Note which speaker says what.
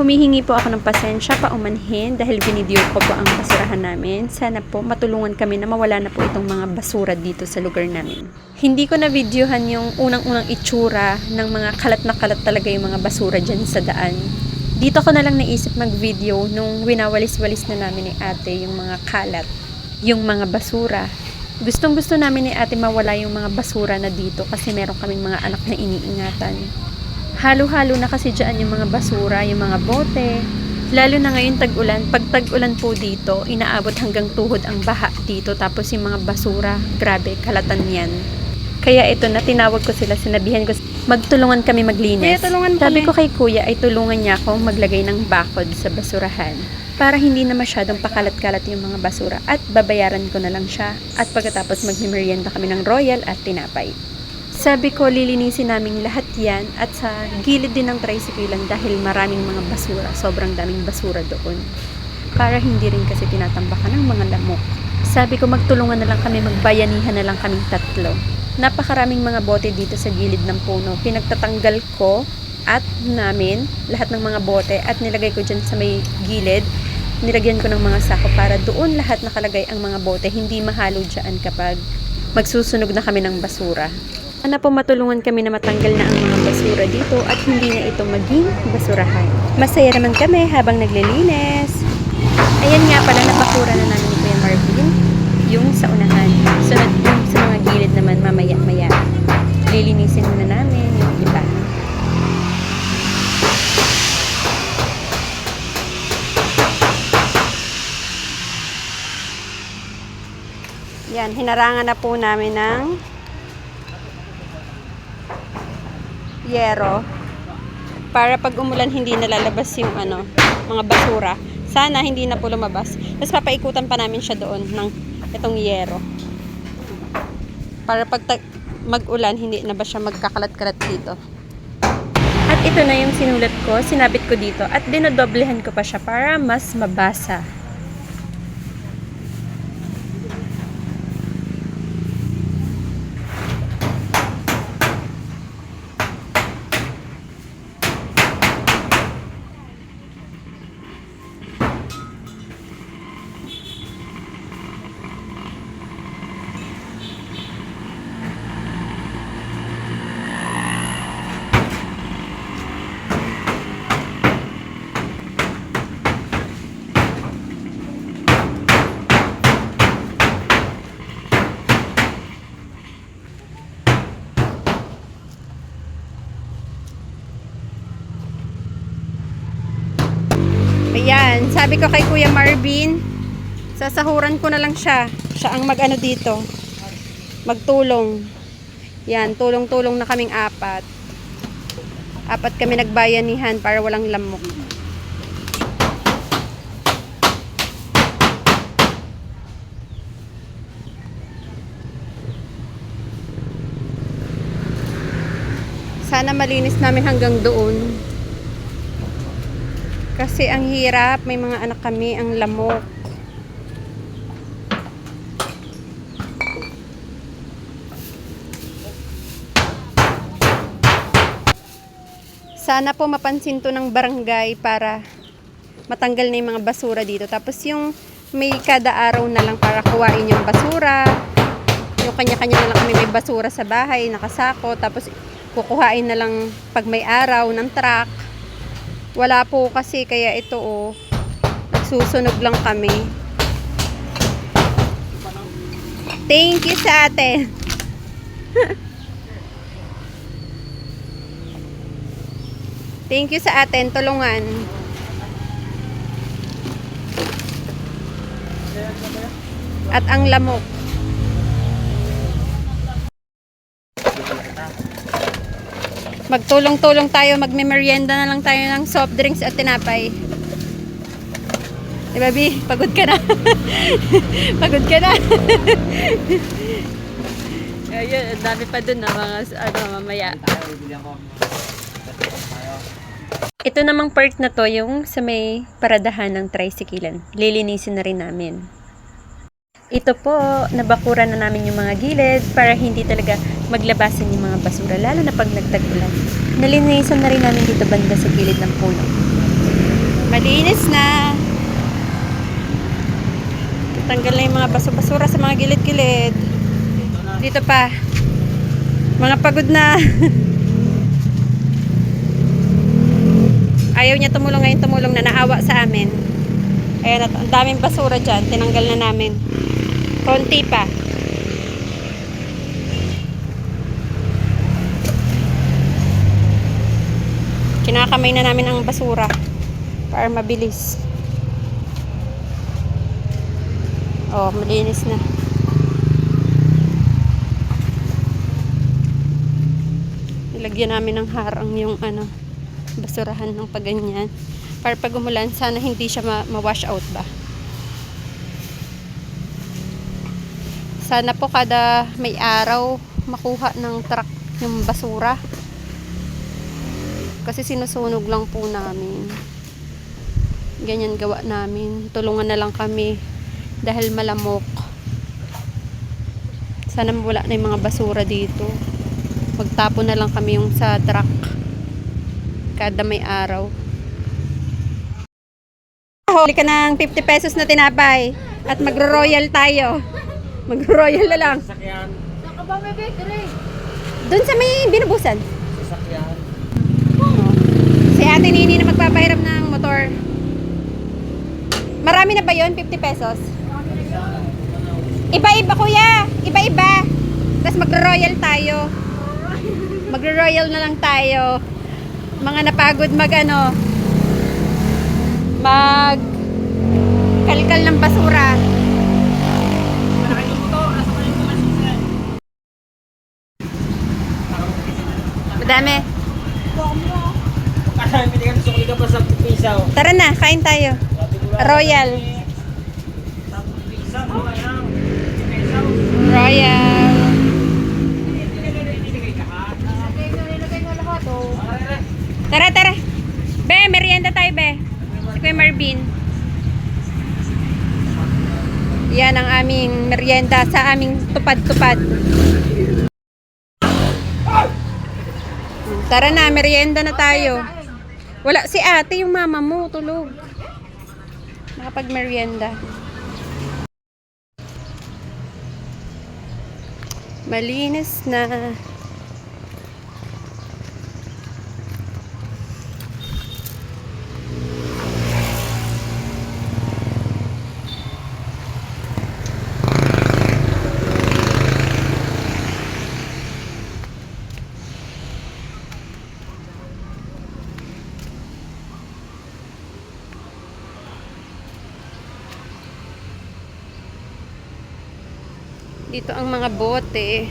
Speaker 1: Humihingi po ako ng pasensya paumanhin dahil binideo ko po ang basurahan namin. Sana po matulungan kami na mawala na po itong mga basura dito sa lugar namin. Hindi ko na videohan yung unang-unang itsura ng mga kalat na kalat talaga yung mga basura dyan sa daan. Dito ko na lang naisip mag-video nung winawalis-walis na namin ni ate yung mga kalat, yung mga basura. Gustong-gusto namin ni ate mawala yung mga basura na dito kasi meron kaming mga anak na iniingatan. Halo-halo na kasi dyan yung mga basura, yung mga bote. Lalo na ngayon tag-ulan. Pag tag-ulan po dito, inaabot hanggang tuhod ang baha dito. Tapos yung mga basura, grabe, kalatan yan. Kaya ito na, tinawag ko sila, sinabihan ko, magtulungan kami maglinis. Sabi ko kay kuya ay tulungan niya ako maglagay ng bakod sa basurahan. Para hindi na masyadong pakalat-kalat yung mga basura. At babayaran ko na lang siya. At pagkatapos magmimerienda kami ng royal at tinapay. Sabi ko, lilinisin namin lahat yan at sa gilid din ng tricycle dahil maraming mga basura. Sobrang daming basura doon. Para hindi rin kasi tinatambakan ng mga lamok. Sabi ko, magtulungan na lang kami, magbayanihan na lang kaming tatlo. Napakaraming mga bote dito sa gilid ng puno. Pinagtatanggal ko at namin lahat ng mga bote at nilagay ko dyan sa may gilid. Nilagyan ko ng mga sako para doon lahat nakalagay ang mga bote. Hindi mahalo dyan kapag magsusunog na kami ng basura. Sana po matulungan kami na matanggal na ang mga basura dito at hindi na ito maging basurahan. Masaya naman kami habang naglilinis. Ayan nga pala, napakura na namin ni Kuya Marvin yung sa unahan. Sunod yung sa mga gilid naman mamaya-maya. Lilinisin muna namin yung iba. Yan, hinarangan na po namin ng yero para pag umulan hindi nalalabas yung mga basura. Sana hindi na po lumabas. Tapos papaikutan pa namin siya doon ng itong yero. Para pag mag-ulan hindi na ba siya magkakalat-kalat dito. At ito na yung sinulat ko, sinabit ko dito at dinodoblehan ko pa siya para mas mabasa. Ayan, sabi ko kay Kuya Marvin, sasahuran ko na lang siya. Siya ang mag-ano dito. Magtulong. Yan, tulong-tulong na kaming apat. Apat kami nagbayanihan para walang lamok. Sana malinis namin hanggang doon. Kasi ang hirap, may mga anak kami, ang lamok. Sana po mapansin to ng barangay para matanggal na yung mga basura dito. Tapos yung may kada araw na lang para kuwain yung basura. Yung kanya-kanya na lang kami may basura sa bahay, nakasako. Tapos kukuhain na lang pag may araw ng truck. Wala po kasi kaya ito nagsusunog lang kami. Thank you sa ate. Thank you sa atin, tulungan. At ang lamok. Magtulong-tulong tayo, magme-merienda na lang tayo ng soft drinks at tinapay. Diba, Bi? Pagod ka na. Pagod ka na. Ayun, dami pa dun na mga mamaya. Ito namang part na to, yung sa may paradahan ng tricycle. Lilinisin na rin namin. Ito po, nabakuran na namin yung mga gilid para hindi talaga maglabasan yung mga basura, lalo na pag nagtag-ulan. Nalinisan na rin namin dito banda sa gilid ng puno. Malinis na. Tanggal na yung mga baso-basura sa mga gilid-gilid. Dito pa. Mga pagod na. Ayaw niya tumulong ngayon, tumulong na, naawa sa amin. Ayan, at ang daming basura dyan. Tinanggal na namin. Konti pa. Kinakamay na namin ang basura para mabilis. Oh, malinis na. Nilagyan namin ng harang yung basurahan ng paganyan. Para pag umulan, sana hindi siya ma-wash out ba. Sana po kada may araw makuha ng truck yung basura. Kasi sinusunog lang po namin. Ganyan gawa namin. Tulungan na lang kami dahil malamok. Sana mawala na yung mga basura dito. Magtapon na lang kami yung sa truck kada may araw. Huli ka ng 50 pesos na tinapay at magro-royal tayo. Magro-royal na lang.
Speaker 2: Sasakyan.
Speaker 1: Doon sa may binubusan.
Speaker 2: Sasakyan.
Speaker 1: Si Ate Nini na magpapahiram ng motor. Marami na ba yun? 50 pesos? Iba-iba kuya. Iba-iba. Tapos magro-royal tayo. Magro-royal na lang tayo. Mga napagod kalkal ng basura. Madami.
Speaker 2: Kaya hindi ka sukli ka pa sa pisaw.
Speaker 1: Tara na, kain tayo. Royal. Royal. Tara, tara. Be, merienda tayo, be. Si Kuya Marvin. Yan ang aming merienda sa aming tupad-tupad. Tara na, merienda na tayo. Wala si ate, yung mama mo, tulog. Nakapag-merienda. Malinis na. Dito ang mga bote.